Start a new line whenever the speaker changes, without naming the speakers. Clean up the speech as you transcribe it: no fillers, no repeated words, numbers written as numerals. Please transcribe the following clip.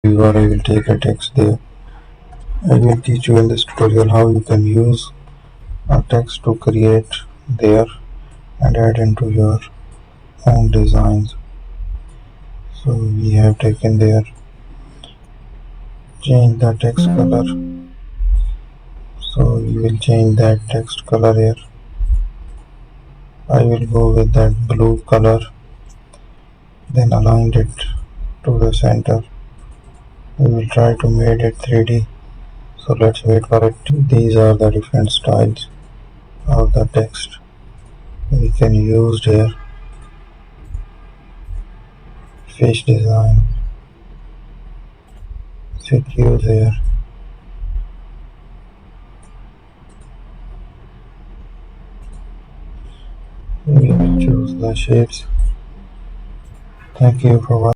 Or I will take a text there. I will teach you in this tutorial how you can use a text to create there and add into your own designs. So we have taken there, change the text color. So we will change that text color here. I will go with that blue color, then align it to the center. We will try to make it 3D. So let's wait for it. These are the different styles of the text we can use here. Fish design, secure here. We will choose the shapes. Thank you for watching.